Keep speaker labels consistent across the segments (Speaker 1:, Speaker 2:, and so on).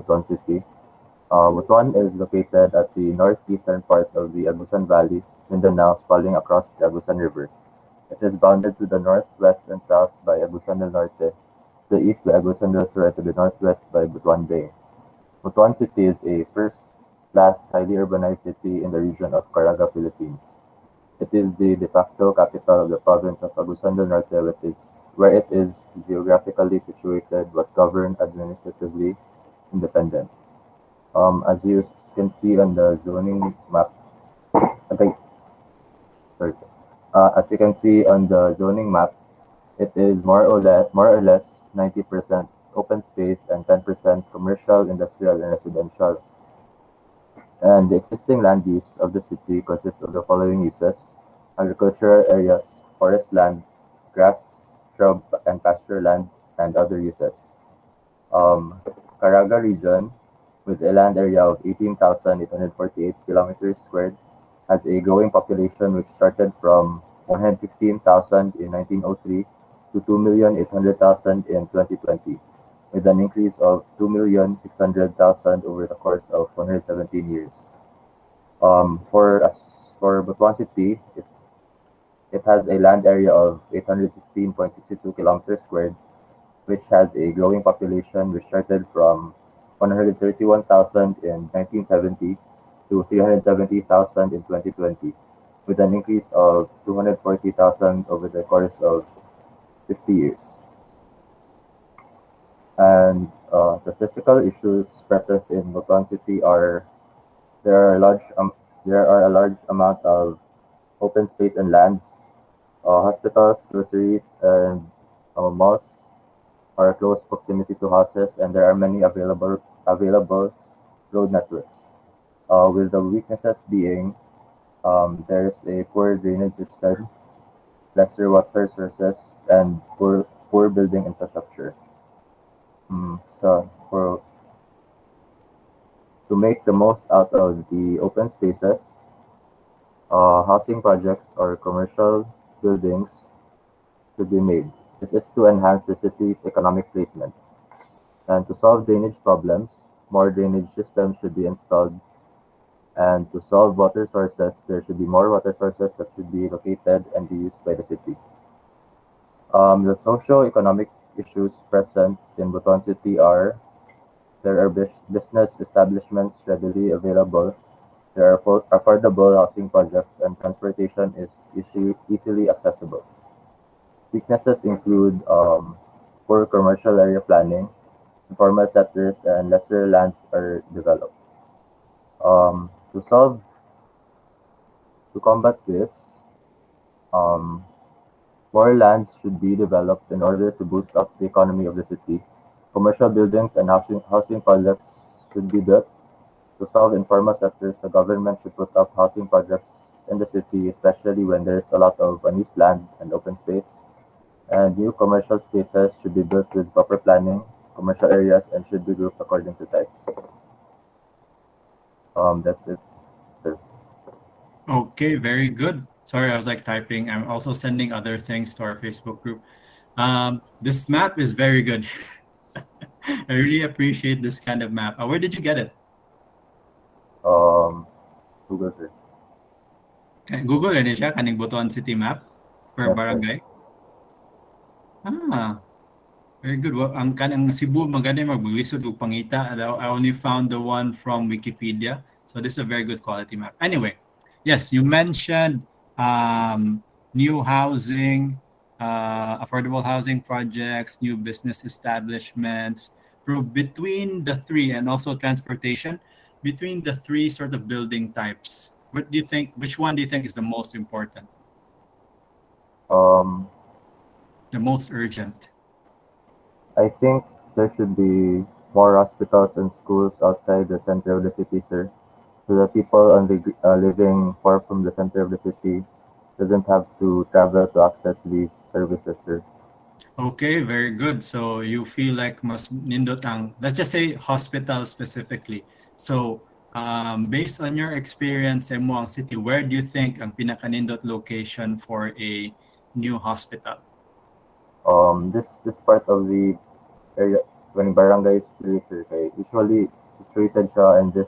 Speaker 1: Butuan City. Butuan is located at the northeastern part of the Agusan Valley, Mindanao, sprawling across the Agusan River. It is bounded to the north, west, and south by Agusan del Norte, to the east by Agusan del Sur, and to the northwest by Butuan Bay. Butuan City is a first-class, highly urbanized city in the region of Caraga, Philippines. It is the de facto capital of the province of Agusan del Norte, where it is geographically situated but governed administratively independent. As you can see on the zoning map, okay, sorry. As you can see on the zoning map, it is more or less 90% open space and 10% commercial, industrial, and residential. And the existing land use of the city consists of the following uses: agricultural areas, forest land, grass, shrub, and pasture land, and other uses. Caraga region, with a land area of 18,848 kilometers squared, has a growing population which started from 115,000 in 1903 to 2,800,000 in 2020, with an increase of 2,600,000 over the course of 117 years. For Butuan City, it has a land area of 816.62 kilometers squared, which has a growing population which started from 131,000 in 1970 to 370,000 in 2020, with an increase of 240,000 over the course of 50 years. And the physical issues present in Butuan City are there are large there are a large amount of open space and lands. Hospitals, groceries, and malls are close proximity to houses, and there are many available road networks. With the weaknesses being there is a poor drainage system, lesser water sources, and poor building infrastructure. So to make the most out of the open spaces, housing projects or commercial buildings should be made. This is to enhance the city's economic placement. And to solve drainage problems, more drainage systems should be installed. And to solve water sources, there should be more water sources that should be located and be used by the city. The socio-economic issues present in Butuan City are there are business establishments readily available, there are affordable housing projects, and transportation is easily accessible. Weaknesses include poor commercial area planning, informal settlers, and lesser lands are developed. To combat this, um, more lands should be developed in order to boost up the economy of the city. Commercial buildings and housing projects should be built. To solve informal sectors, the government should put up housing projects in the city, especially when there's a lot of unused land and open space. And new commercial spaces should be built with proper planning. Commercial areas and should be grouped according to types. That's it, sir.
Speaker 2: Okay, very good. Sorry, I was like typing. I'm also sending other things to our Facebook group. This map is very good. I really appreciate this kind of map. Where did you get it?
Speaker 1: Um, Google, sir.
Speaker 2: Google ini siya, kaning Butuan City map per
Speaker 1: Yes, sir.
Speaker 2: barangay. Ah, very good. Well, ang kanang Cebu maganda magbulisod og pangita. I only found the one from Wikipedia. So this is a very good quality map. Anyway, yes, you mentioned new housing, affordable housing projects, new business establishments. Between the three and also transportation, between the three sort of building types, what do you think? Which one do you think is the most important,
Speaker 1: Um,
Speaker 2: the most urgent?
Speaker 1: I think there should be more hospitals and schools outside the center of the city, sir, so that people living far from the center of the city doesn't have to travel to access these services, sir.
Speaker 2: Okay, very good. So you feel like mas nindot ang, let's just say hospital specifically. So based on your experience sa Muang City, where do you think ang pinakanindot location for a new hospital?
Speaker 1: This part of the area, when barangay diri sir kay usually situated siya in this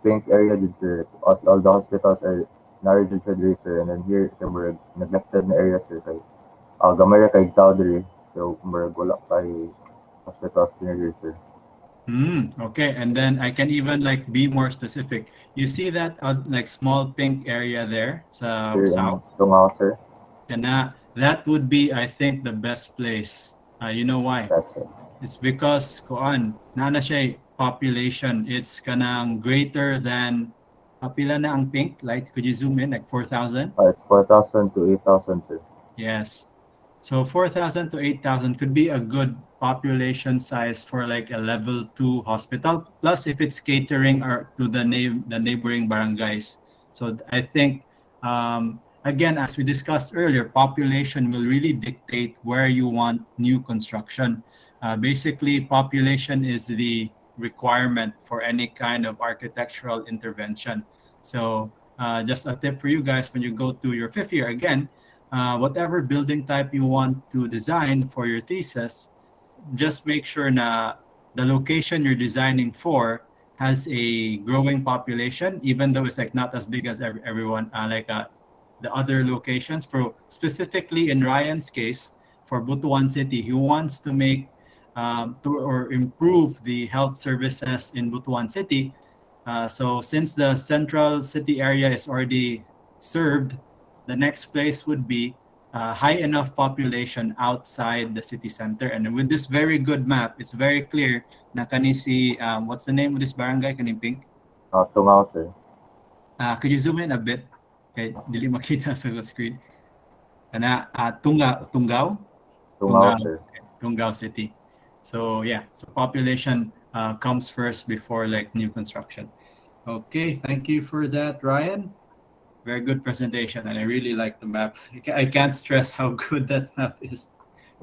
Speaker 1: pink area did sir. All the hospitals are nari did siya diri sir, and then here sa murag neglected na area sir kay gamay ra kay tao diri. So murag wala kay hospitals diri sir.
Speaker 2: Okay, and then I can even like be more specific. You see that like small pink area there,
Speaker 1: Sir
Speaker 2: south.
Speaker 1: in Tungaw sir.
Speaker 2: That would be, I think, the best place. You know why?
Speaker 1: That's it.
Speaker 2: It's because kuan na siya population. It's kanang greater than pila na ang pink. Like, could you zoom in like 4,000?
Speaker 1: It's 4,000 to 8,000 sir.
Speaker 2: Yes. So 4,000 to 8,000 could be a good population size for like a level 2 hospital. Plus, if it's catering or to the neighboring barangays. So I think, again, as we discussed earlier, population will really dictate where you want new construction. Basically, population is the requirement for any kind of architectural intervention. So just a tip for you guys when you go to your fifth year again, whatever building type you want to design for your thesis, just make sure na the location you're designing for has a growing population, even though it's like not as big as everyone, the other locations. For specifically in Ryan's case, for Butuan City, he wants to make to or improve the health services in Butuan City. So since the central city area is already served, the next place would be high enough population outside the city center. And with this very good map, it's very clear na kani si, what's the name of this barangay, kani Pink?
Speaker 1: Tungaw sir.
Speaker 2: Could you zoom in a bit? Okay, dili makita sa screen. Tunggaw?
Speaker 1: Tungaw
Speaker 2: Tunggaw,
Speaker 1: sir.
Speaker 2: okay. Tunggaw City. So yeah, so population comes first before like new construction. Okay, thank you for that, Ryan. Very good presentation, and I really like the map. I can't stress how good that map is.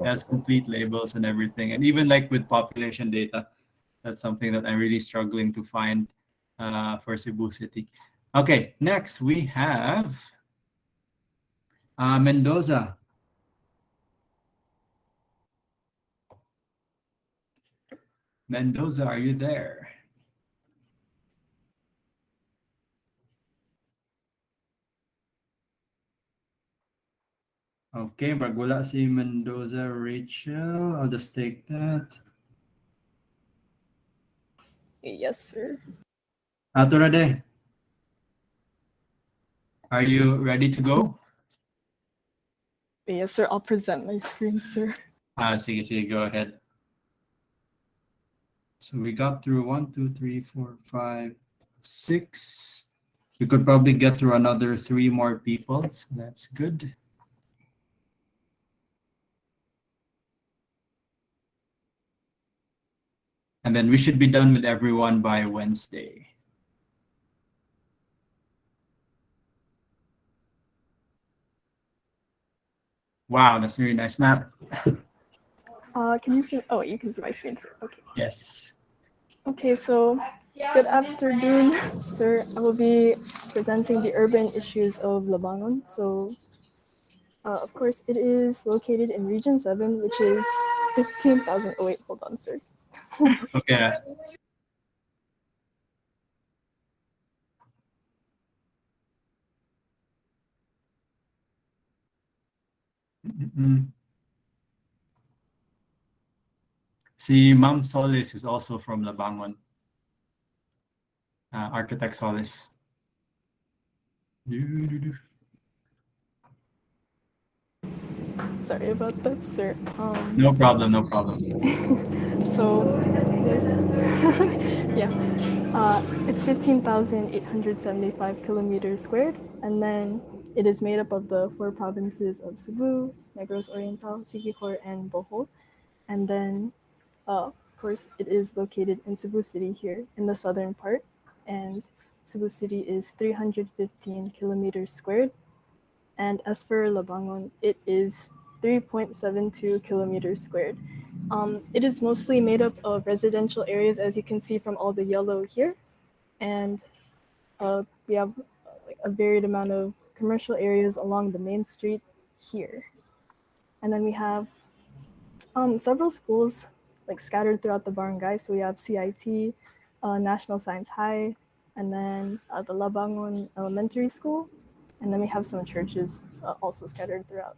Speaker 2: It
Speaker 1: Thank you
Speaker 2: has
Speaker 1: sir.
Speaker 2: complete labels and everything, and even like with population data, that's something that I'm really struggling to find for Cebu City. Okay, next we have Mendoza. Mendoza, are you there? Okay, magwala si Mendoza Rachel. I'll just take that.
Speaker 3: Yes, sir.
Speaker 2: Aturade, are you ready to go?
Speaker 3: Yes, sir. I'll present my screen, sir.
Speaker 2: Sige, sige, go ahead. So we got through 1, 2, 3, 4, 5, 6. We could probably get through another 3 more people, so that's good. And then we should be done with everyone by Wednesday. Wow, that's a really nice map.
Speaker 3: Can you see? Oh, you can see my screen, sir. Okay.
Speaker 2: Yes.
Speaker 3: Okay, so good afternoon, sir. I will be presenting the urban issues of Labangon. So, of course, it is located in Region 7, which is 15,000. Oh, wait, hold on, sir.
Speaker 2: Okay. Si Ma'am Solis is also from Labangon. Architect Solis.
Speaker 3: Sorry about that, sir.
Speaker 2: No problem, no problem.
Speaker 3: So, yeah, it's 15,875 kilometers squared, and then it is made up of the 4 provinces of Cebu, Negros Oriental, Siquijor, and Bohol. And then, of course, it is located in Cebu City here in the southern part, and Cebu City is 315 kilometers squared. And as for Labangon, it is 3.72 kilometers squared. It is mostly made up of residential areas, as you can see from all the yellow here. And we have like a varied amount of commercial areas along the main street here. And then we have several schools like scattered throughout the barangay. So we have CIT, National Science High, and then the Labangon Elementary School, and then we have some churches also scattered throughout.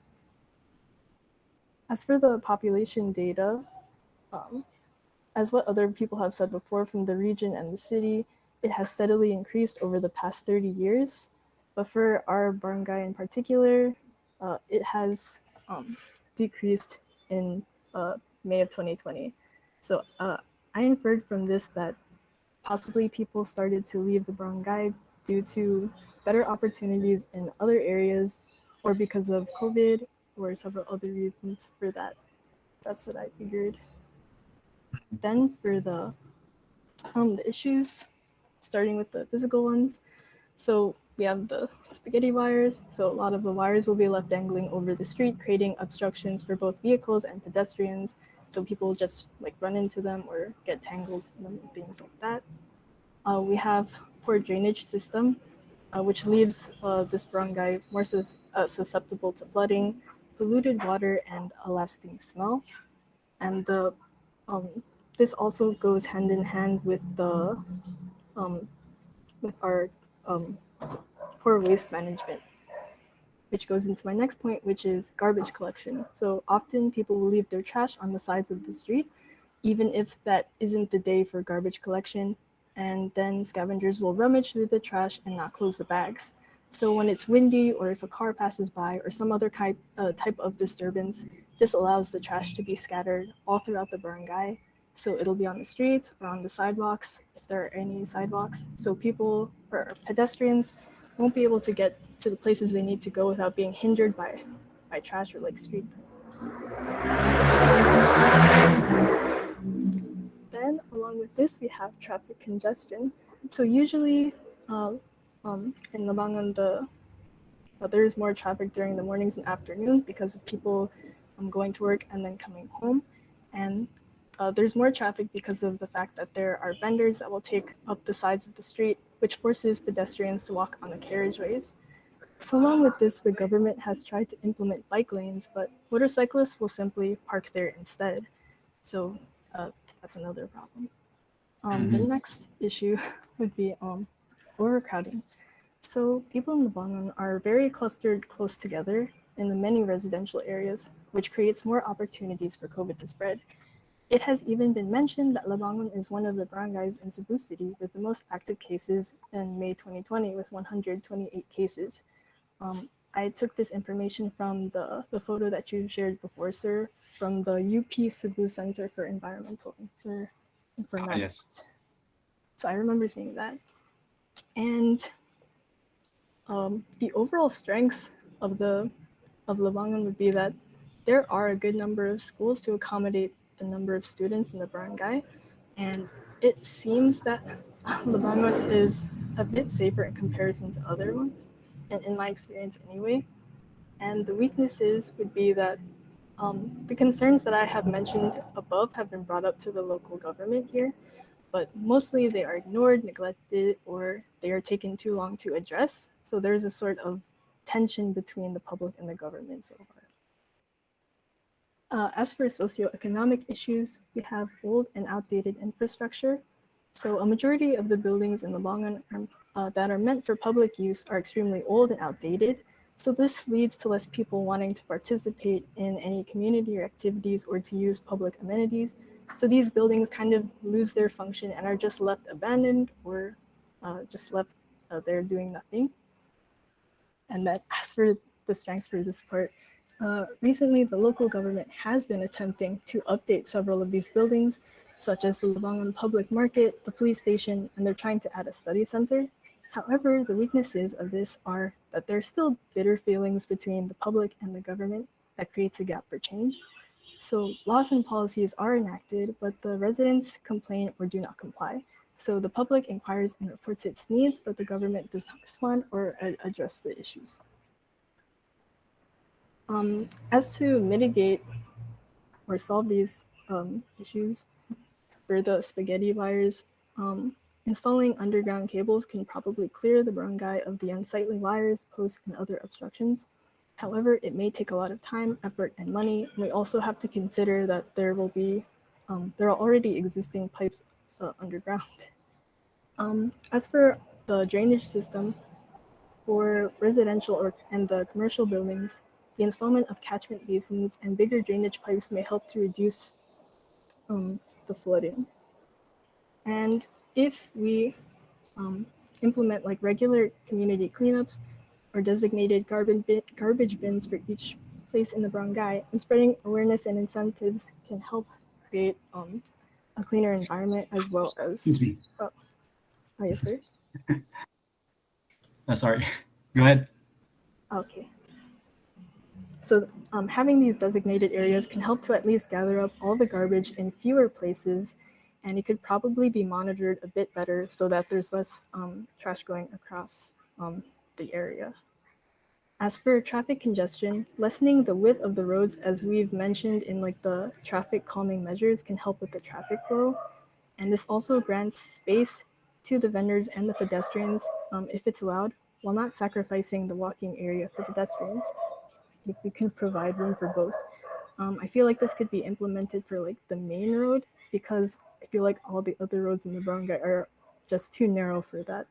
Speaker 3: As for the population data, as what other people have said before from the region and the city, it has steadily increased over the past 30 years. But for our barangay in particular, it has decreased in May of 2020. So I inferred from this that possibly people started to leave the barangay due to better opportunities in other areas or because of COVID or several other reasons for that. That's what I figured. Then for the issues, starting with the physical ones. So we have the spaghetti wires. So a lot of the wires will be left dangling over the street, creating obstructions for both vehicles and pedestrians. So people just like run into them or get tangled in them and things like that. We have poor drainage system, which leaves this barangay more susceptible to flooding, polluted water, and a lasting smell. And the this also goes hand in hand with the with our poor waste management, which goes into my next point, which is garbage collection. So often people will leave their trash on the sides of the street, even if that isn't the day for garbage collection, and then scavengers will rummage through the trash and not close the bags. So when it's windy or if a car passes by or some other type of disturbance, this allows the trash to be scattered all throughout the barangay. So it'll be on the streets or on the sidewalks, if there are any sidewalks. So people or pedestrians won't be able to get to the places they need to go without being hindered by trash or like street things. Then, along with this, we have traffic congestion. So usually, in Labangon, there's more traffic during the mornings and afternoons because of people going to work and then coming home, and there's more traffic because of the fact that there are vendors that will take up the sides of the street, which forces pedestrians to walk on the carriageways. So along with this, the government has tried to implement bike lanes, but motorcyclists will simply park there instead. So that's another problem. The next issue would be overcrowding. So people in Labangon are very clustered close together in the many residential areas, which creates more opportunities for COVID to spread. It has even been mentioned that Labangon is one of the barangays in Cebu City with the most active cases in May 2020 with 128 cases. I took this information from the photo that you shared before, sir, from the UP Cebu Center for Environmental Informatics.
Speaker 2: Yes.
Speaker 3: So I remember seeing that. And the overall strengths of Labangon would be that there are a good number of schools to accommodate the number of students in the barangay, and it seems that Labangon is a bit safer in comparison to other ones, and in my experience anyway. And the weaknesses would be that the concerns that I have mentioned above have been brought up to the local government here, but mostly they are ignored, neglected, or they are taken too long to address. So there's a sort of tension between the public and the government so far. As for socioeconomic issues, we have old and outdated infrastructure. So a majority of the buildings in Labangon that are meant for public use are extremely old and outdated. So this leads to less people wanting to participate in any community or activities or to use public amenities. So these buildings kind of lose their function and are just left abandoned or just left there doing nothing. And that as for the strengths for this part, recently the local government has been attempting to update several of these buildings, such as the Labangon Public Market, the police station, and they're trying to add a study center. However, the weaknesses of this are that there are still bitter feelings between the public and the government that creates a gap for change. So laws and policies are enacted, but the residents complain or do not comply. So the public inquires and reports its needs, but the government does not respond or address the issues. As to mitigate or solve these issues for the spaghetti wires, installing underground cables can probably clear the barangay of the unsightly wires, posts, and other obstructions. However, it may take a lot of time, effort, and money. We also have to consider that there will be there are already existing pipes underground. As for the drainage system, for residential and the commercial buildings, the installment of catchment basins and bigger drainage pipes may help to reduce the flooding. And if we implement like regular community cleanups or designated garbage bins for each place in the barangay, and spreading awareness and incentives can help create a cleaner environment as well
Speaker 2: Excuse
Speaker 3: as.
Speaker 2: me.
Speaker 3: Yes, sir.
Speaker 2: Sorry. Go ahead.
Speaker 3: Okay. So having these designated areas can help to at least gather up all the garbage in fewer places, and it could probably be monitored a bit better so that there's less trash going across the area. As for traffic congestion, lessening the width of the roads, as we've mentioned in like the traffic calming measures, can help with the traffic flow. And this also grants space to the vendors and the pedestrians if it's allowed, while not sacrificing the walking area for pedestrians if we can provide room for both. I feel like this could be implemented for like the main road because I feel like all the other roads in the barangay are just too narrow for that.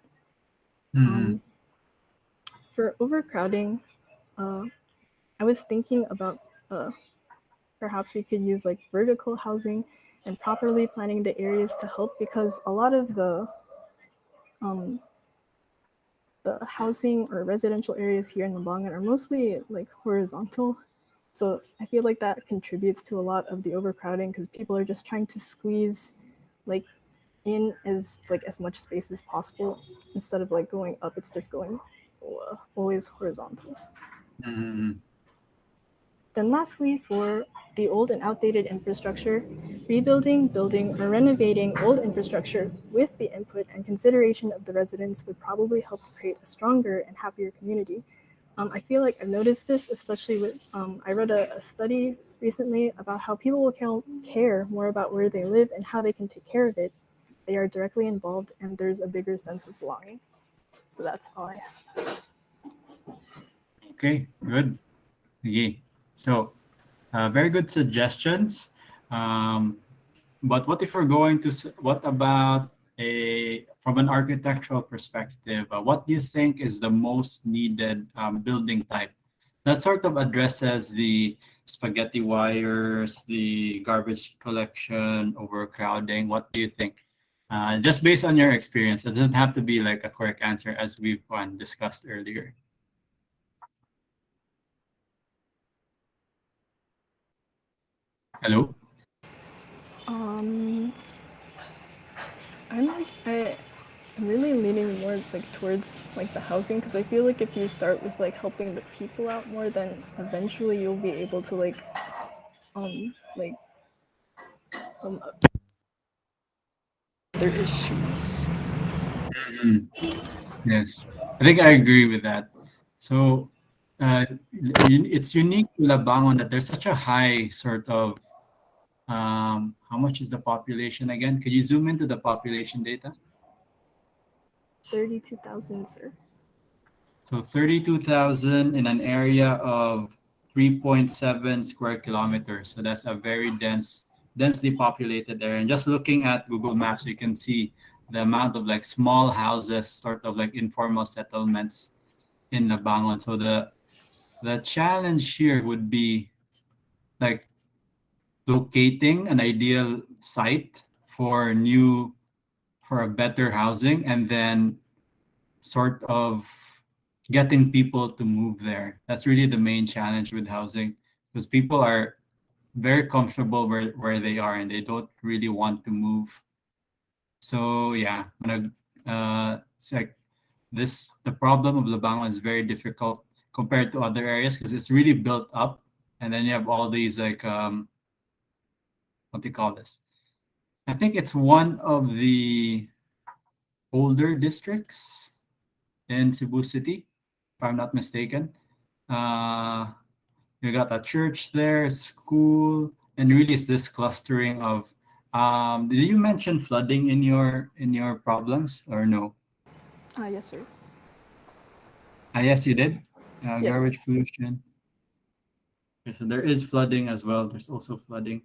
Speaker 3: For overcrowding, I was thinking about perhaps we could use like vertical housing and properly planning the areas to help because a lot of the housing or residential areas here in Labangon are mostly like horizontal. So I feel like that contributes to a lot of the overcrowding because people are just trying to squeeze like in as much space as possible instead of like going up. It's just going always horizontal.
Speaker 2: Mm-hmm.
Speaker 3: Then lastly, for the old and outdated infrastructure, rebuilding, building, or renovating old infrastructure with the input and consideration of the residents would probably help to create a stronger and happier community. I feel like I've noticed this, especially with, I read a study recently about how people will care more about where they live and how they can take care of it. They are directly involved and there's a bigger sense of belonging. So that's all I have.
Speaker 2: Okay, good. Okay. So, very good suggestions. But what if we're going to, what about from an architectural perspective, what do you think is the most needed building type? That sort of addresses the spaghetti wires, the garbage collection, overcrowding. What do you think? Just based on your experience, it doesn't have to be like a correct answer as we've discussed earlier. Hello?
Speaker 3: Um, I'm really leaning more like towards like the housing because I feel like if you start with like helping the people out more, then eventually you'll be able to like um other issues.
Speaker 2: Mhm. Yes, I think I agree with that. So it's unique to Labangon that there's such a high sort of how much is the population again? Could you zoom into the population data?
Speaker 3: 32,000, sir.
Speaker 2: So 32,000 in an area of 3.7 square kilometers. So that's a very densely populated area. And just looking at Google Maps, you can see the amount of like small houses, sort of like informal settlements in Labangon. So the challenge here would be like locating an ideal site for for a better housing and then sort of getting people to move there. That's really the main challenge with housing because people are very comfortable where they are and they don't really want to move. So yeah, it's like the problem of Labangon is very difficult compared to other areas because it's really built up and then you have all these like what do you call this? I think it's one of the older districts in Cebu City, if I'm not mistaken. Uh, you got a church there, school, and really it's this clustering of. Did you mention flooding in your problems or no?
Speaker 3: Yes, sir.
Speaker 2: Yes, you did.
Speaker 3: Yes, sir.
Speaker 2: Garbage pollution. Okay, so there is flooding as well. There's also flooding.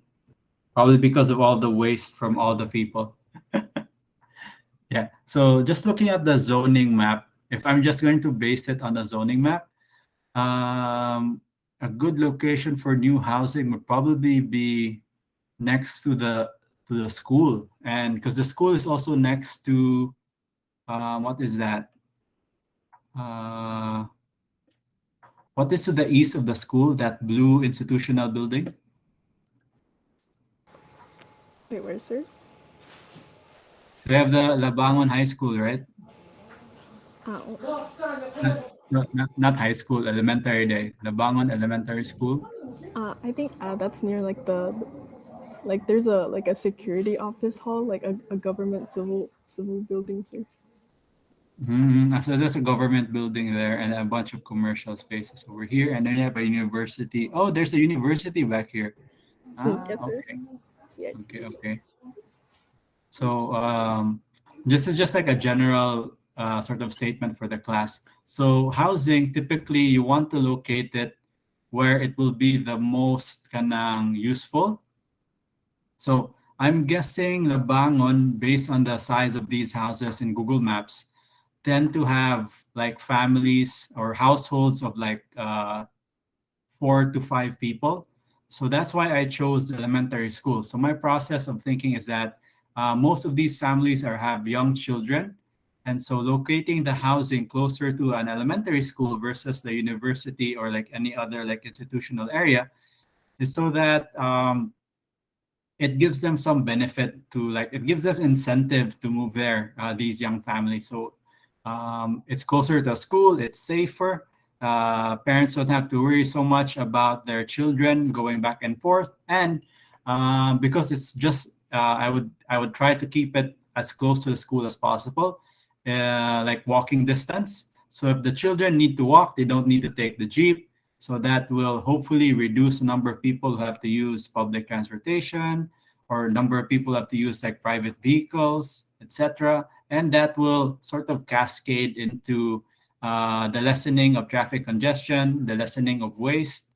Speaker 2: probably because of all the waste from all the people. Yeah. So just looking at the zoning map, if I'm just going to base it on the zoning map, a good location for new housing would probably be next to the school, and because the school is also next to what is that? Uh, what is to the east of the school? That blue institutional building.
Speaker 3: Wait, where, sir?
Speaker 2: We have the Labangon High School, right?
Speaker 3: Oh,
Speaker 2: Not high school, elementary day. Labangon Elementary School.
Speaker 3: I think that's near like like there's a security office hall, like a government civil building, sir.
Speaker 2: So there's a government building there and a bunch of commercial spaces over here, and then you have a university. Oh, there's a university back here.
Speaker 3: Yes, sir.
Speaker 2: Okay,
Speaker 3: CIT.
Speaker 2: okay. So this is just like a general sort of statement for the class. So housing, typically you want to locate it where it will be the most kanang useful. So I'm guessing Labangon, based on the size of these houses in Google Maps, tend to have like families or households of like 4 to 5 people. So that's why I chose elementary school. So my process of thinking is that most of these families have young children. And so locating the housing closer to an elementary school versus the university or like any other like institutional area is so that it gives them some benefit to like it gives them incentive to move there, these young families. So it's closer to a school, it's safer. Parents don't have to worry so much about their children going back and forth, and because it's just I would try to keep it as close to the school as possible, like walking distance. So if the children need to walk, they don't need to take the jeep. So that will hopefully reduce the number of people who have to use public transportation, or number of people who have to use like private vehicles, etc. And that will sort of cascade into the lessening of traffic congestion, the lessening of waste,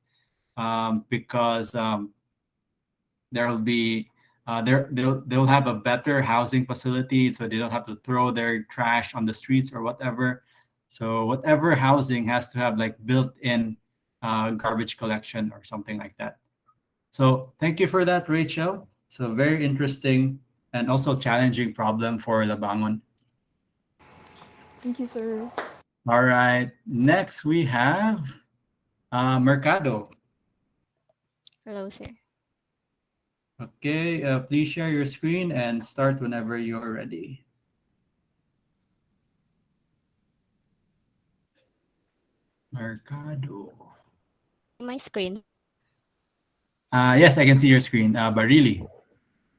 Speaker 2: because there will be they'll have a better housing facility, so they don't have to throw their trash on the streets or whatever. So whatever housing has to have like built-in garbage collection or something like that. So thank you for that, Rachel. So very interesting and also challenging problem for Labangon.
Speaker 3: Thank you, sir.
Speaker 2: All right, next we have Mercado.
Speaker 4: Hello, sir.
Speaker 2: Okay, please share your screen and start whenever you're ready. Mercado.
Speaker 4: My screen.
Speaker 2: Yes, I can see your screen. Barili.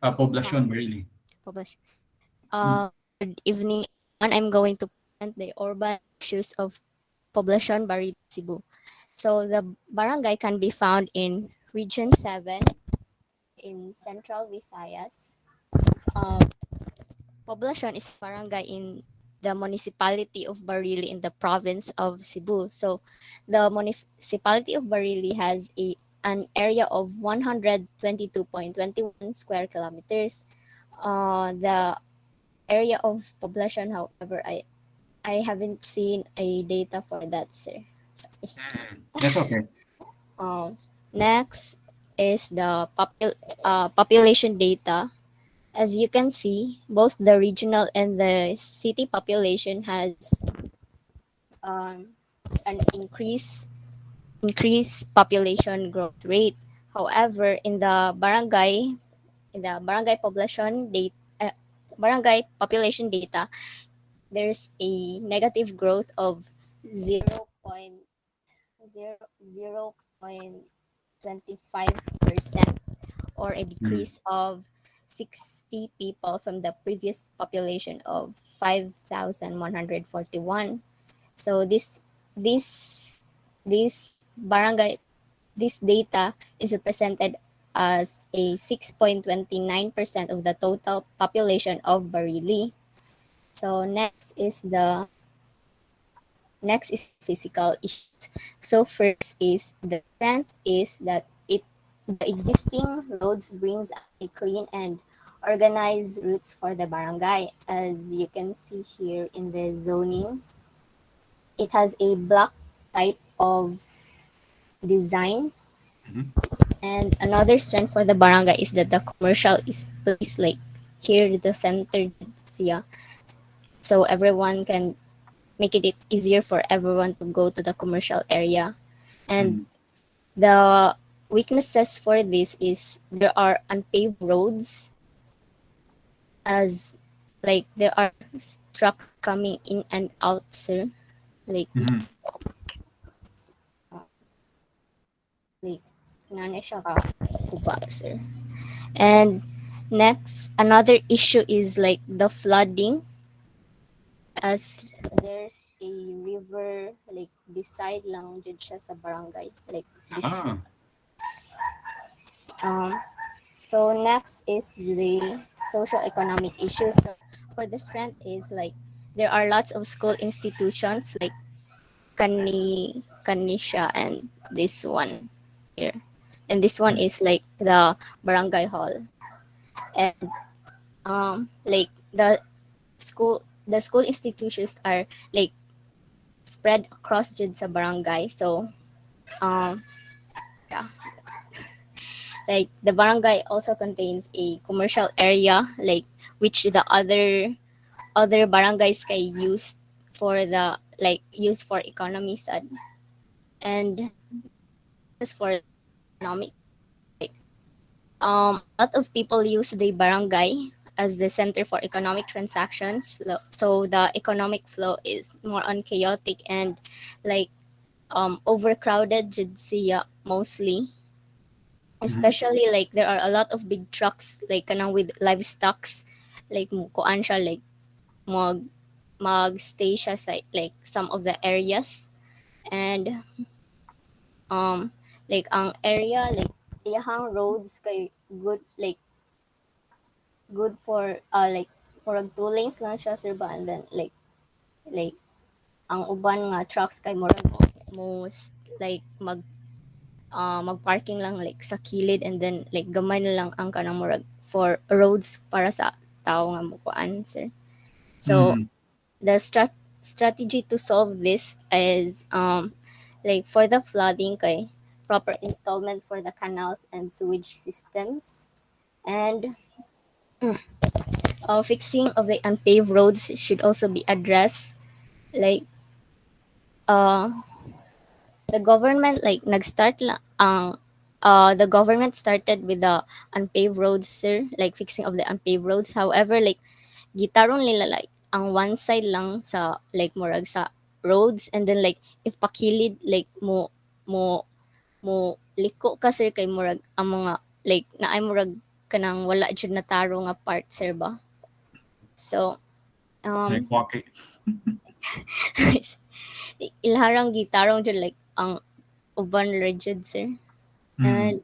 Speaker 2: Poblacion,
Speaker 4: Um,
Speaker 2: Barili.
Speaker 4: Publish.
Speaker 2: Mm.
Speaker 4: Good evening. And I'm going to present the urban issues of Poblacion, Barili, Cebu. So the barangay can be found in Region 7 in Central Visayas. Poblacion is barangay in the municipality of Barili in the province of Cebu. So the municipality of Barili has an area of 122.21 square kilometers. The area of Poblacion, however, I haven't seen a data for that, sir.
Speaker 2: That's okay.
Speaker 4: Next is the population data. As you can see, both the regional and the city population has an increased population growth rate. However, in the barangay barangay population data, there's a negative growth of 0.025%, or a
Speaker 2: Mm.
Speaker 4: decrease of 60 people from the previous population of 5,141. So this this barangay this data is represented as a 6.29% of the total population of Barili. So next is physical issues. So first is the strength is that the existing roads brings a clean and organized routes for the barangay. As you can see here in the zoning, it has a block type of design.
Speaker 2: Mhm.
Speaker 4: And another strength for the barangay is that the commercial is placed like here the center siya. So everyone can make it easier for everyone to go to the commercial area. And
Speaker 2: Mm.
Speaker 4: the weaknesses for this is there are unpaved roads, as like there are trucks coming in and out, sir. Like
Speaker 2: Mhm.
Speaker 4: uh, like nana siya ka kuba, sir. And next, another issue is like the flooding, as there's a river like beside lang jud siya sa barangay, like this.
Speaker 2: Ah.
Speaker 4: Um, so next is the socio-economic issues. So for the strength is like there are lots of school institutions like Kanisha and this one here. And this one
Speaker 2: Mm.
Speaker 4: is like the barangay hall. And like the school institutions are like spread across jud sa barangay. So um yeah, like the barangay also contains a commercial area like which the other barangays can use for the like use for economy side. And as for economic, like a lot of people use the barangay as the center for economic transactions. So the economic flow is more unchaotic and like overcrowded jud siya mostly,
Speaker 2: Mhm.
Speaker 4: especially like there are a lot of big trucks like kanang with livestocks, like kuan siya like mag-stay siya sa like some of the areas. And um like ang area like iyahang roads kay good like good for like murag 2 lanes lang siya, sir ba, and then like ang uban nga trucks kay murag mo like mag-parking lang like sa kilid, and then like gamay na lang ang kanang murag for roads para sa tao nga mukuan, sir. So
Speaker 2: Mm.
Speaker 4: the strategy to solve this is like for the flooding kay proper installment for the canals and sewage systems. And fixing of the unpaved roads should also be addressed, like uh the government like nag-start lang ang the government started with the unpaved roads, sir, like fixing of the unpaved roads. However, like gitaron nila like ang one side lang sa like murag sa roads, and then like if pakilid like mo liko ka, sir, kay murag ang mga like naay murag kanang wala jud na taro nga part, sir ba. So
Speaker 2: Like
Speaker 4: um
Speaker 2: walking.
Speaker 4: ilharang gitarong jud like ang uban rigid, sir.
Speaker 2: Mm.
Speaker 4: And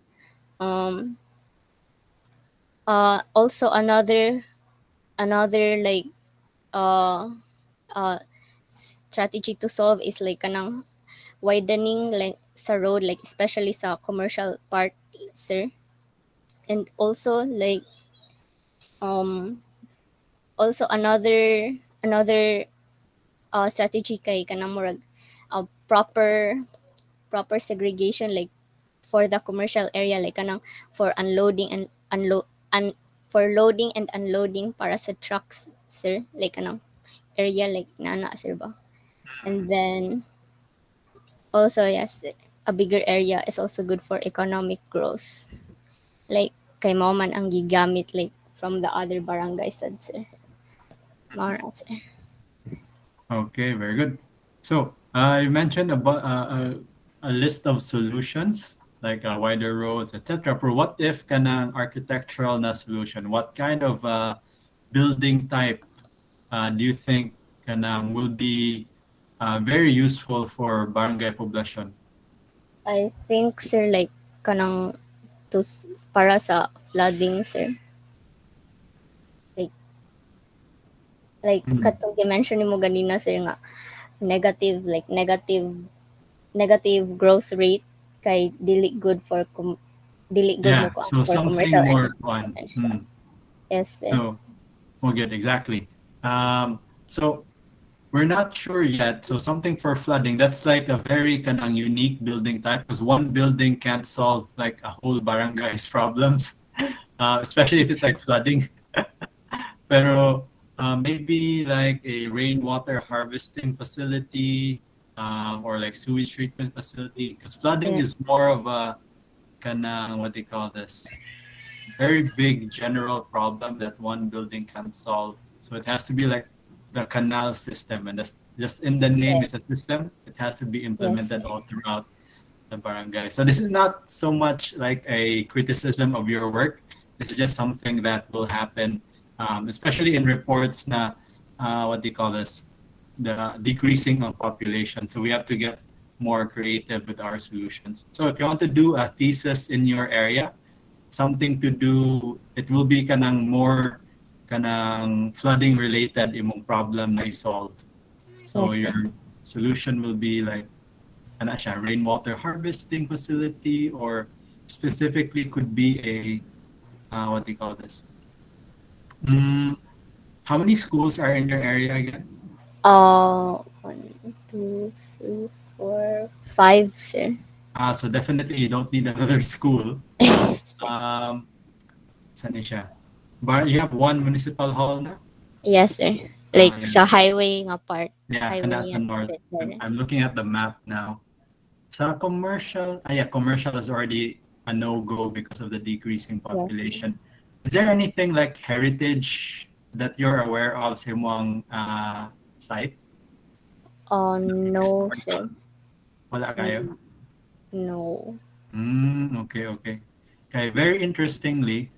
Speaker 4: also another like uh strategy to solve is like kanang widening like sa road, like especially sa commercial part, sir. And also like um also another strategy kay kanang murag proper segregation like for the commercial area, like kanang for unloading and for loading and unloading para sa trucks, sir, like kanang area like nana, sir ba. And then also, yes, a bigger area is also good for economic growth, like kay mao man ang gigamit like from the other barangay sad, sir. Mao ra, sir.
Speaker 2: Okay, very good. So, you mentioned about a list of solutions like wider roads, etc. But what if kanang architectural na solution? What kind of building type do you think will be very useful for barangay Poblacion?
Speaker 4: I think, sir, like kanang para sa flooding, sir, like
Speaker 2: Mm.
Speaker 4: katong mention mo ganina, sir, nga negative growth rate kay dili good for dili good mo
Speaker 2: Yeah,
Speaker 4: ko
Speaker 2: so
Speaker 4: for commercial
Speaker 2: something
Speaker 4: and
Speaker 2: more on.
Speaker 4: residential. Yes, sir.
Speaker 2: So, well, good, exactly. So we're not sure yet. So something for flooding, that's like a very kanang unique building type because one building can't solve like a whole barangay's problems, especially if it's like flooding. Pero maybe like a rainwater harvesting facility or like sewage treatment facility because flooding
Speaker 4: Yeah.
Speaker 2: is more of a kanang what they call this very big general problem that one building can solve. So it has to be like the canal system, and that's just in the name,
Speaker 4: Yeah.
Speaker 2: it's a system. It has to be
Speaker 4: Yes,
Speaker 2: implemented
Speaker 4: sir.
Speaker 2: all throughout the barangay. So this is not so much like a criticism of your work. This is just something that will happen, especially in reports na what do you call this? The decreasing of population. So we have to get more creative with our solutions. So if you want to do a thesis in your area, something to do, it will be kanang more kanang flooding related imong problem na solve. So
Speaker 4: Yes, sir.
Speaker 2: your solution will be like ano siya, rainwater harvesting facility or specifically could be a what do you call this? Mm, how many schools are in your area again?
Speaker 4: 1, 2, 3, 4, 5, sir.
Speaker 2: So definitely you don't need another school. Um, saan na siya? You have one municipal hall na?
Speaker 4: Yes, sir. Like
Speaker 2: Yeah.
Speaker 4: sa highway nga part.
Speaker 2: Yeah, and
Speaker 4: Highway
Speaker 2: that's
Speaker 4: nga
Speaker 2: the north.
Speaker 4: bit there.
Speaker 2: I'm looking at the map now. Sa commercial, yeah, commercial is already a no-go because of the decreasing population. Is there anything like heritage that you're aware of sa imong site?
Speaker 4: No, sir.
Speaker 2: Wala kayo?
Speaker 4: No.
Speaker 2: Okay, okay. Okay, very interestingly,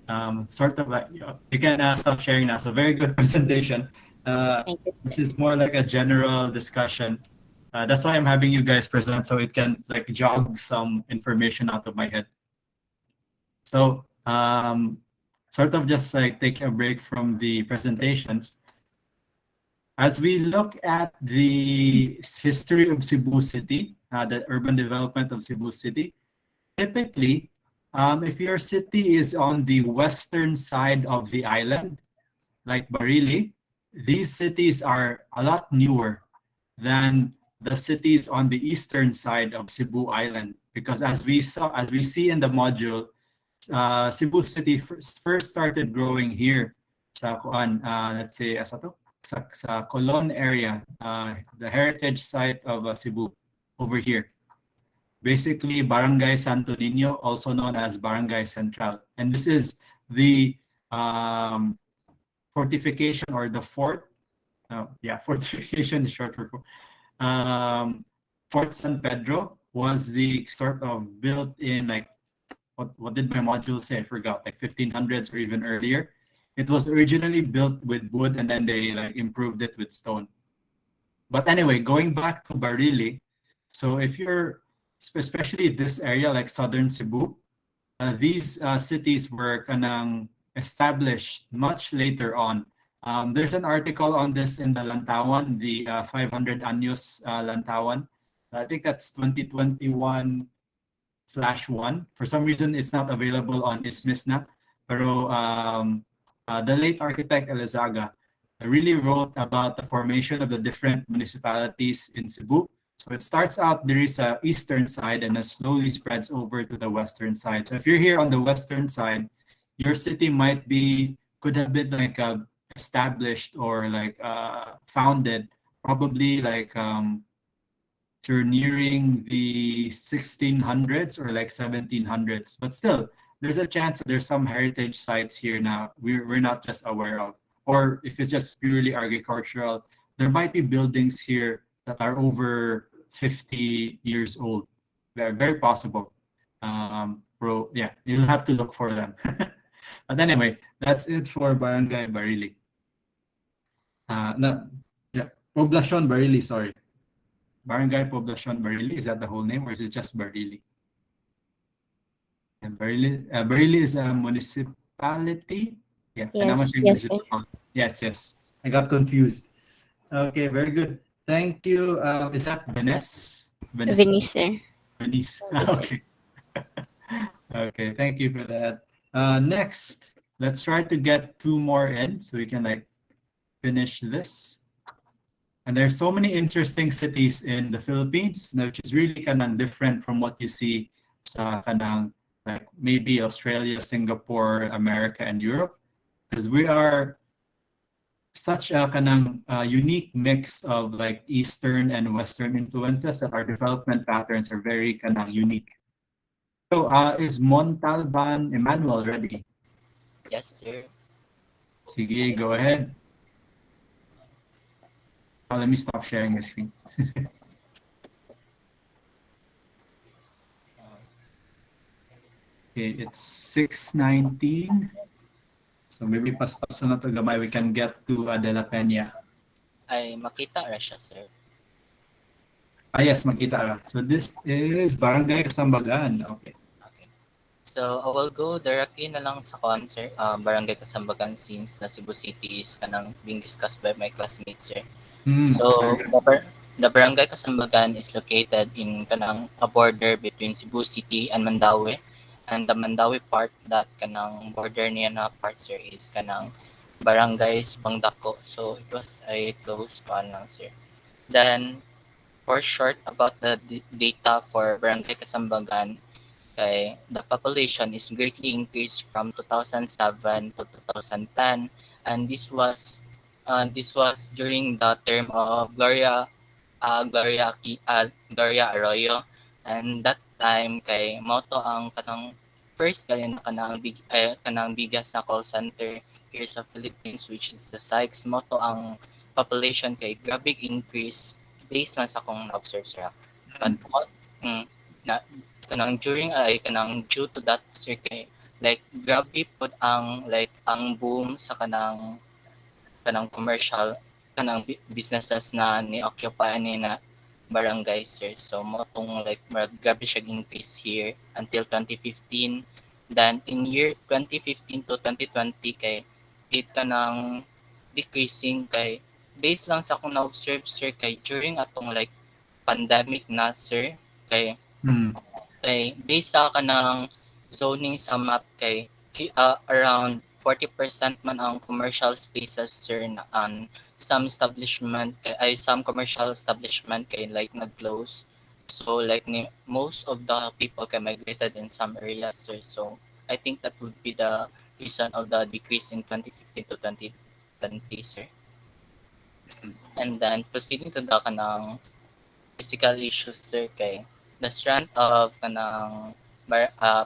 Speaker 2: sort of like, you can stop sharing now. So very good presentation.
Speaker 4: Thank you,
Speaker 2: This
Speaker 4: sir.
Speaker 2: is more like a general discussion. That's why I'm having you guys present so it can like jog some information out of my head. So sort of just like take a break from the presentations. As we look at the history of Cebu City, the urban development of Cebu City, typically, if your city is on the western side of the island, like Barili, these cities are a lot newer than the cities on the eastern side of Cebu Island. Because as we see in the module, Cebu City first started growing here sa let's say sa Colon area, the heritage site of Cebu over here. Basically Barangay Santo Niño, also known as Barangay Central. And this is the fortification or the fort. Fortification is short for Fort San Pedro was the sort of built in like, what did my module say? I forgot, like 1500s or even earlier. It was originally built with wood and then they like improved it with stone. But anyway, going back to Barili, so if you're, especially this area like southern Cebu, these cities were kanang established much later on. There's an article on this in the Lantawan, the 500 Anyos Lantawan. I think that's 2021/1. For some reason, it's not available on Ismisna. Pero the late architect Elizaga really wrote about the formation of the different municipalities in Cebu. So it starts out, there is a eastern side and it slowly spreads over to the western side. So if you're here on the western side, your city could have been like established or like founded probably like you're nearing the 1600s or like 1700s, but still there's a chance that there's some heritage sites here now we're not just aware of, or if it's just purely agricultural, there might be buildings here that are over 50 years old. Very, very possible. Yeah, you'll have to look for them. But anyway, that's it for Barangay Barili. No, yeah, Poblacion Barili, sorry. Barangay Poblacion Barili, is that the whole name or is it just Barili? And Barili is a municipality. Yeah, and I'm
Speaker 4: Yes,
Speaker 2: saying
Speaker 4: yes, sir.
Speaker 2: municipal. Yes. I got confused. Okay, very good. Thank you. Is that Venice?
Speaker 4: Venice, sir.
Speaker 2: Venice.
Speaker 4: Venice.
Speaker 2: Okay. Okay, thank you for that. Next, let's try to get two more in so we can like finish this. And there's so many interesting cities in the Philippines, which is really kind of different from what you see sa kanang like maybe Australia, Singapore, America, and Europe, because we are such a kanang unique mix of like Eastern and Western influences that our development patterns are very kanang unique. So, is Montalban Emmanuel ready?
Speaker 5: Yes, sir.
Speaker 2: Sige, go ahead. Let me stop sharing the screen. Okay, it's 6:19. So maybe paspasan na to gamay, we can get to De La Peña.
Speaker 5: Ay, makita ra siya, sir.
Speaker 2: Yes, makita ka. So this is Barangay Kasambagan. Okay.
Speaker 5: Okay. So, I will go directly na lang sa concert, Barangay Kasambagan, since na Cebu City is kanang being discussed by my classmates, sir. So, the Barangay Kasambagan is located in kanang a border between Cebu City and Mandaue. And the Mandaue part that kanang border niya na part, sir, is kanang Barangays Bangdako. So, it was a close one lang, sir. Then, for short about the data for Barangay Kasambagan, kay the population is greatly increased from 2007 to 2010, and this was during the term of Gloria Arroyo, and that time kay moto ang kanang first kay na kanang biggest na call center here sa Philippines, which is the Sykes. Moto ang population kay grabe increase based na sa akong na-observe sir. But na kanang during ay kanang due to that sir kay like grabe pod ang like ang boom sa kanang commercial kanang businesses na ni-occupy ni na barangay sir. So mo tong like grabe siya increase here until 2015. Then in year 2015 to 2020 kay it kanang decreasing kay based lang sa akong na-observe sir kay during atong like pandemic na sir kay kay based sa kanang zoning sa map kay around 40% man ang commercial spaces sir na some establishment ay some commercial establishment kay like nag-close. So like most of the people kay migrated in some areas sir. So I think that would be the reason of the decrease in 2015 to 2020 sir. And then proceeding to the kanang physical issues sir kay the strand of kanang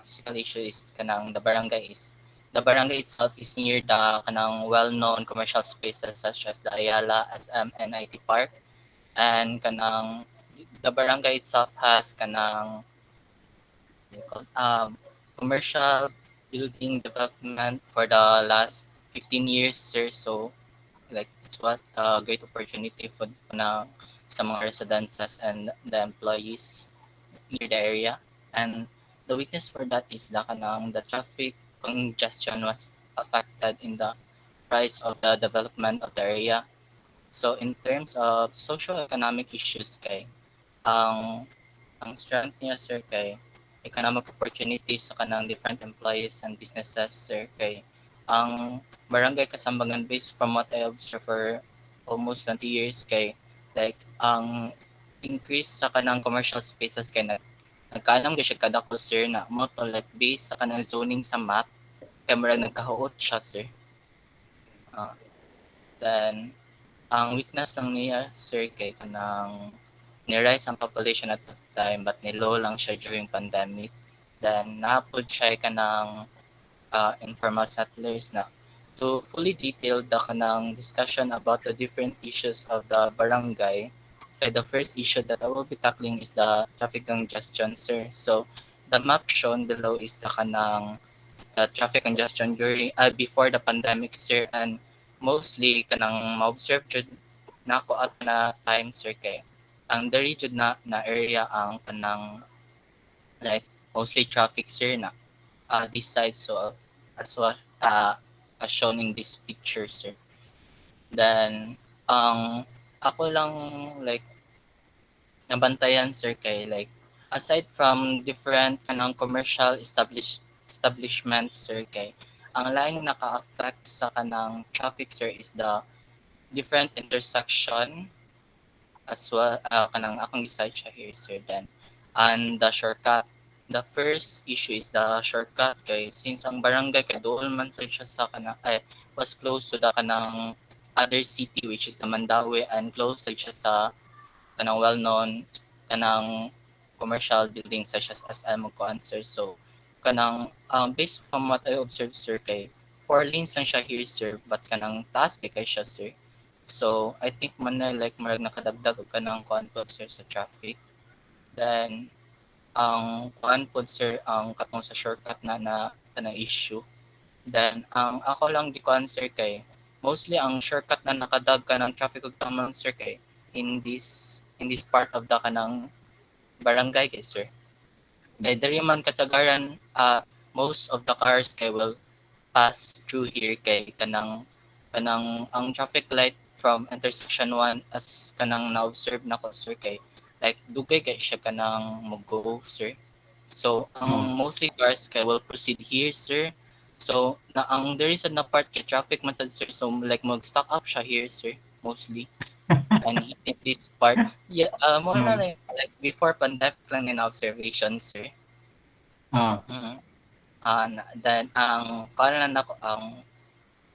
Speaker 5: physical issue is kanang the barangay itself is near the kanang well-known commercial spaces such as the Ayala, SM, and IT Park. And kanang the barangay itself has kanang commercial building development for the last 15 years, sir. So like it's what a great opportunity for na sa mga residences and the employees near the area. And the witness for that is the traffic congestion was affected in the price of the development of the area. So in terms of socio-economic issues kay ang strength niya sir kay economic opportunities sa kanang different employees and businesses sir kay ang barangay Kasambagan based from what I observed for almost 20 years kay like ang increase sa kanang commercial spaces kay nagkaalam gyud siya kadako sir na mo to like based sa kanang zoning sa map kay murag nagkahuot siya sir. Then ang weakness lang niya sir kay kanang ni-rise ang population at that time but ni-low lang siya during pandemic. Then napod siya kanang informal settlers na to fully detail the kanang discussion about the different issues of the barangay. Okay, the first issue that I will be tackling is the traffic congestion, sir. So the map shown below is the kanang traffic congestion during before the pandemic, sir, and mostly kanang ma-observe jud nako at na time, sir, kay ang diri jud na area ang kanang like mostly traffic, sir, na this side. So as what as shown in this picture, sir. Then ako lang like nabantayan sir kay like aside from different kanang commercial establishments, sir, kay ang laing naka-affect sa kanang traffic, sir, is the different intersection as well, kanang akong decide siya here, sir, then and the shortcut. The first issue is the shortcut, kay since ang barangay kay dool man sad siya sa kanang was close to the kanang other city, which is the Mandawi, and close sad siya sa kanang well-known kanang commercial buildings such as SM ug kuan, sir. So kanang based from what I observed, sir, kay 4 lanes lang siya here, sir, but kanang taas kay siya, sir. So I think man na like marag nakadagdag og kanang kuan pod, sir, sa traffic. Then ang kuan pod, sir, ang katong sa shortcut na kanang issue. Then ang ako lang di kuan, sir, kay mostly ang shortcut na nakadag kanang traffic ug taman, sir, kay in this part of the kanang barangay, kay sir. Kay diri man kasagaran, most of the cars kay will pass through here, kay kanang ang traffic light from intersection 1 as kanang na-observe na ko, sir, kay like dugay kay siya kanang mo-go, sir. So ang mostly cars kay will proceed here, sir. So na ang there is na part kay traffic man sad, sir. So like mag-stock up siya here, sir, mostly. And in this part, yeah, more na like before pandemic lang in observation, sir.
Speaker 2: Ah,
Speaker 5: Then ang kanan na ang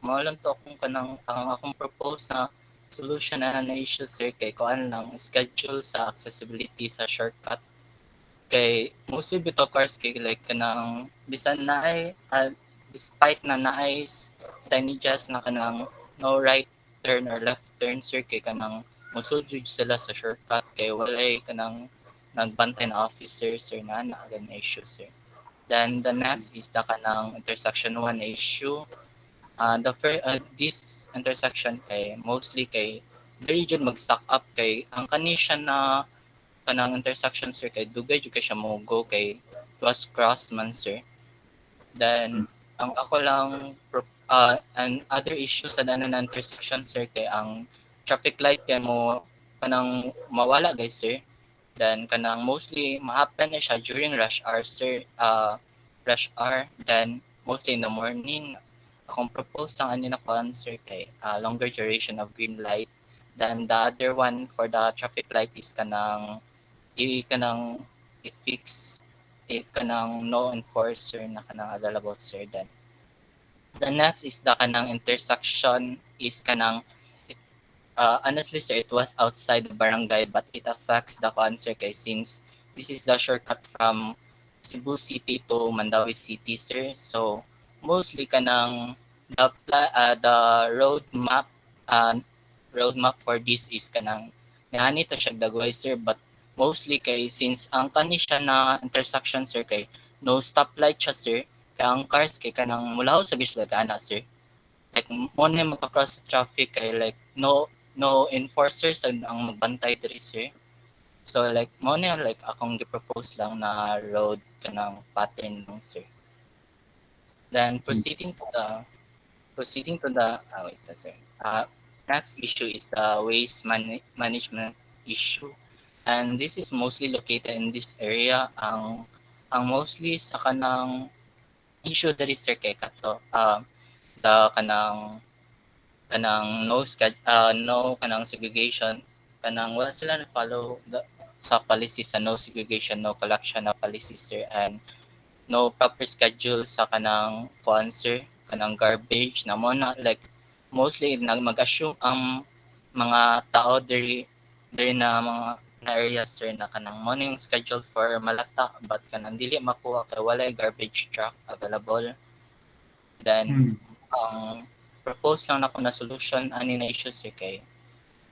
Speaker 5: mo lang to akong kanang ang akong propose na solution na issue, sir, kay kuan lang schedule sa accessibility sa shortcut. Kay mostly bito cars kay like kanang bisan na ay despite na naay signages na kanang no right turn or left turn, sir, kay kanang musudjud sila sa shortcut kay walay kanang nagbantay na officer, sir, na gan issue, sir. Then the next is the kanang intersection 1 issue. The first this intersection kay mostly kay the region mag-stock up kay ang kanisya na kanang intersection, sir, kay dugay jud kay siya mogo kay it was cross man, sir. Then ang ako lang and other issues sa danan na intersection, sir, kay ang traffic light kay mo kanang mawala, guys, sir. Then kanang mostly ma-happen na siya during rush hour, sir. Rush hour, then mostly in the morning. Akong propose lang ani na kon, sir, kay longer duration of green light. Then the other one for the traffic light is kanang kanang i-fix if kanang no enforcer na kanang available, sir. Then the next is the kanang intersection is kanang honestly, sir, it was outside the barangay, but it affects the concert, kay since this is the shortcut from Cebu City to Mandawi City, sir. So mostly kanang the road map for this is kanang nani to siya dagway, sir, but mostly kay since ang kani siya na intersection, sir, kay no stoplight siya, sir, kay ang cars kay kanang mulaw sa gislagana, sir, like mo na magka-cross traffic kay like no enforcers ang magbantay diri, sir. So like mo na like akong gi-propose lang na road kanang pattern lang, sir. Then proceeding to the wait, sir. Next issue is the waste management issue, and this is mostly located in this area. Ang mostly sa kanang issue diri, sir, kay kato the kanang no kanang segregation, kanang wala sila na follow sa policy sa no segregation, no collection na policy, sir, and no proper schedule sa kanang kuan, sir, kanang garbage na mo na like mostly mag-assume ang mga tao diri na mga na area, sir, na kanang mo yung schedule for malata but kanang dili makuha kay walay garbage truck available. Then ang propose lang ako na solution ani na issue, sir, kay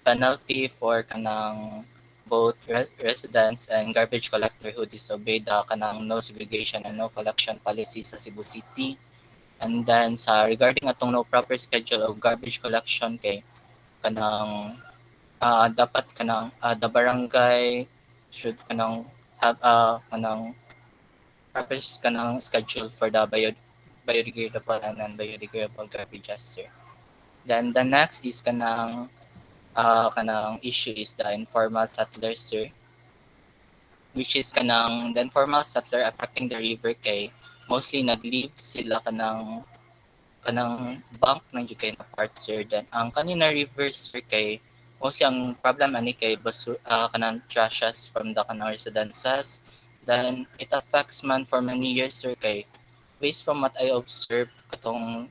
Speaker 5: penalty for kanang both residents and garbage collector who disobey the kanang no segregation and no collection policy sa Cebu City. And then sa regarding atong no proper schedule of garbage collection, kay kanang dapat kanang the barangay should kanang have kanang proper kanang schedule for the biodegradable and non-biodegradable garbages, sir. Then the next is kanang issue is the informal settlers, sir. which is kanang the informal settler affecting the river kay mostly nag-leave sila kanang bank na jud kay na part sir. Then ang kanina river sir kay mostly ang problem ani kay kanang trashes from the kanang residences. Then it affects man for many years sir kay based from what I observed katong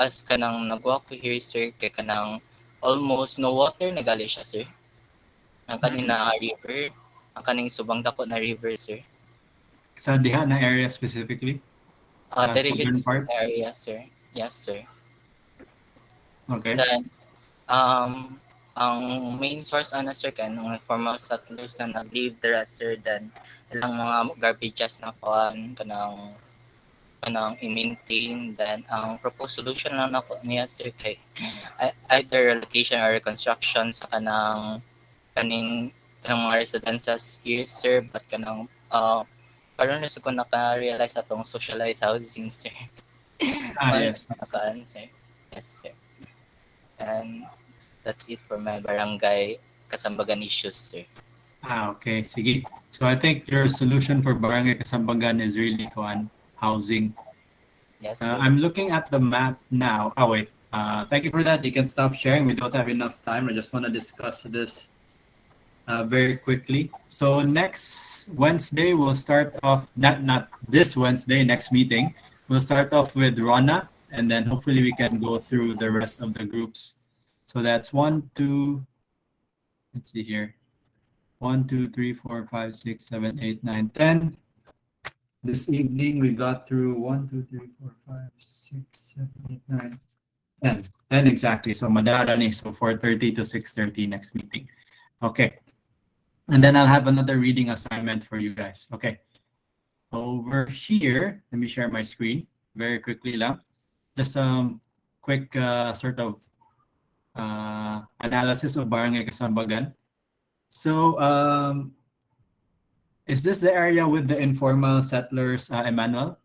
Speaker 5: as kanang nagwa ko here sir kay kanang almost no water na gali siya sir. Ang kanina river, ang kaning subang dako na river sir.
Speaker 2: Sa diha na area specifically? Sa
Speaker 5: There is
Speaker 2: southern part?
Speaker 5: area sir. Yes sir.
Speaker 2: Okay.
Speaker 5: Then ang main source ana sir kay nung informal settlers na nag-leave the rest sir, then ilang mga garbages na kanang i-maintain. Then ang proposed solution lang nako niya sir kay either relocation or reconstruction sa kaning mga residences here sir, but kanang karon na sa ko naka-realize atong socialized housing sir.
Speaker 2: Yes.
Speaker 5: Nakaan sir. Yes sir. And that's it for my barangay Kasambagan issues sir.
Speaker 2: Okay. Sige. So I think your solution for Barangay Kasambagan is really housing.
Speaker 5: Yes sir.
Speaker 2: I'm looking at the map now. Oh, wait. Thank you for that. You can stop sharing. We don't have enough time. I just want to discuss this very quickly. So next Wednesday, we'll start off, not this Wednesday, next meeting. We'll start off with Rona, and then hopefully we can go through the rest of the groups. So that's 1, 2, let's see here. 1, 2, 3, 4, 5, 6, 7, 8, 9, 10. This evening we got through 1, 2, 3, 4, 5, 6, 7, 8, 9, 10. 10 exactly. So madarani. So 4:30 to 6:30 next meeting. Okay. And then I'll have another reading assignment for you guys. Okay. Over here, let me share my screen very quickly lang. Just some quick sort of analysis of Barangay Kasambagan. So is this the area with the informal settlers, Emmanuel?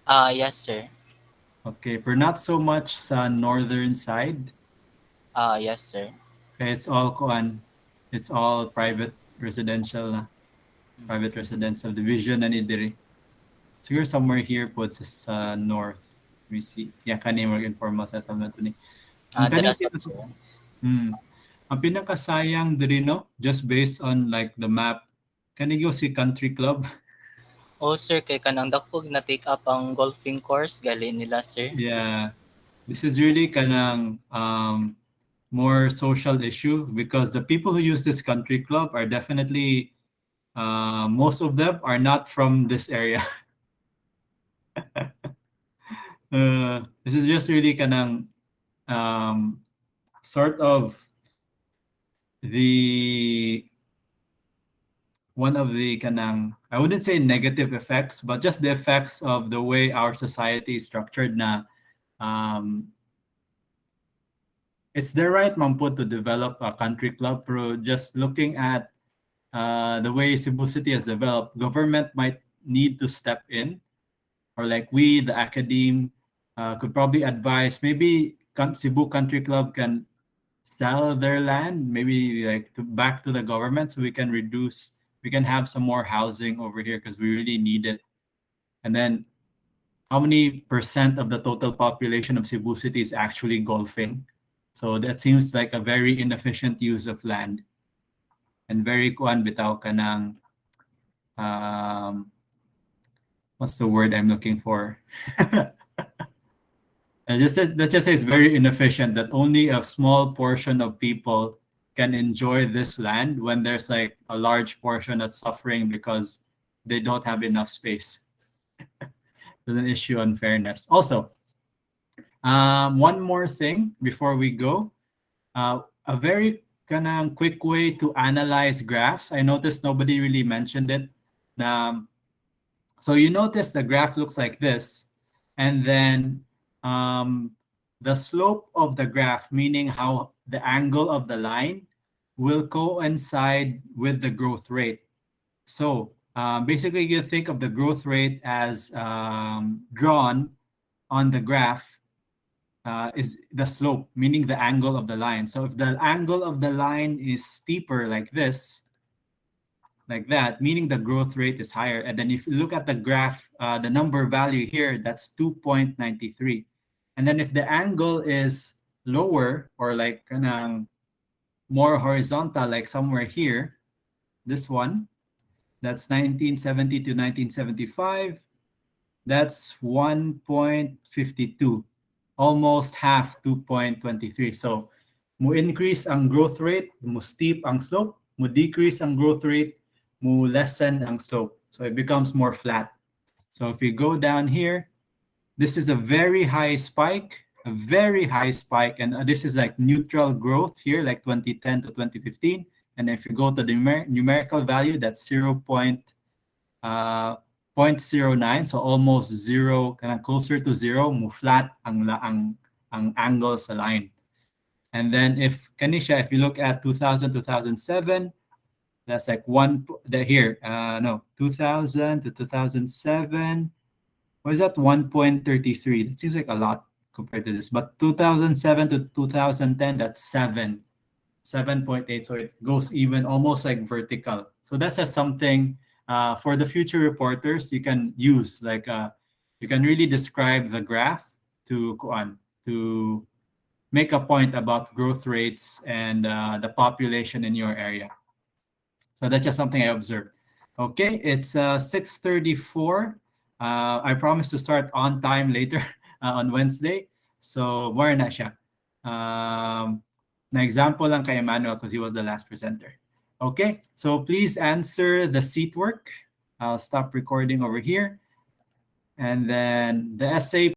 Speaker 5: Yes sir.
Speaker 2: Okay, but not so much sa northern side.
Speaker 5: Yes sir.
Speaker 2: Okay, it's all private residential na. Private residential division na ni diri. Siguro somewhere here po sa north. Let me see. Yeah, kani mag informal settlement ni.
Speaker 5: Dira sa sir.
Speaker 2: Ang pinakasayang diri no, just based on like the map, kani si country club.
Speaker 5: Oh sir, kay kanang dakog na take up ang golfing course gali nila sir.
Speaker 2: Yeah. This is really kanang more social issue because the people who use this country club are definitely most of them are not from this area. This is just really kanang sort of one of the kanang, I wouldn't say negative effects, but just the effects of the way our society is structured na it's the right mamput to develop a country club, pero just looking at the way Cebu City has developed, government might need to step in, or like we, the academe, could probably advise maybe Cebu Country Club can sell their land, maybe like back to the government, so we can have some more housing over here because we really need it. And then how many percent of the total population of Cebu City is actually golfing? So that seems like a very inefficient use of land and very bitaw kanang what's the word I'm looking for? Let's just say it's very inefficient that only a small portion of people can enjoy this land when there's like a large portion that's suffering because they don't have enough space. There's an issue on fairness. Also, one more thing before we go, a very quick way to analyze graphs. I noticed nobody really mentioned it. So you notice the graph looks like this, and then the slope of the graph, meaning how the angle of the line will coincide with the growth rate. So basically you think of the growth rate as drawn on the graph is the slope, meaning the angle of the line. So if the angle of the line is steeper like this, like that, meaning the growth rate is higher. And then if you look at the graph, the number value here, that's 2.93. And then if the angle is lower or like kanang more horizontal, like somewhere here, this one, that's 1970 to 1975, that's 1.52, almost half 2.23. So mo increase ang growth rate, mo steep ang slope, mo decrease ang growth rate, mo lessen ang slope. So it becomes more flat. So if you go down here, this is a very high spike, and this is like neutral growth here, like 2010 to 2015. And if you go to the numerical value, that's 0.09, so almost zero, kind of closer to zero, mo flat ang angle sa line. And then if kanisha, if you look at 2000, 2007, that's like here, 2000 to 2007, what is that, 1.33? That seems like a lot compared to this. But 2007 to 2010, that's 7.8. So it goes even almost like vertical. So that's just something for the future reporters you can use. Like you can really describe the graph to make a point about growth rates and the population in your area. So that's just something I observed. Okay, it's 6:34. I promise to start on time later on Wednesday. So more na siya. Na example lang kay Emmanuel because he was the last presenter. Okay, so please answer the seat work. I'll stop recording over here. And then the essay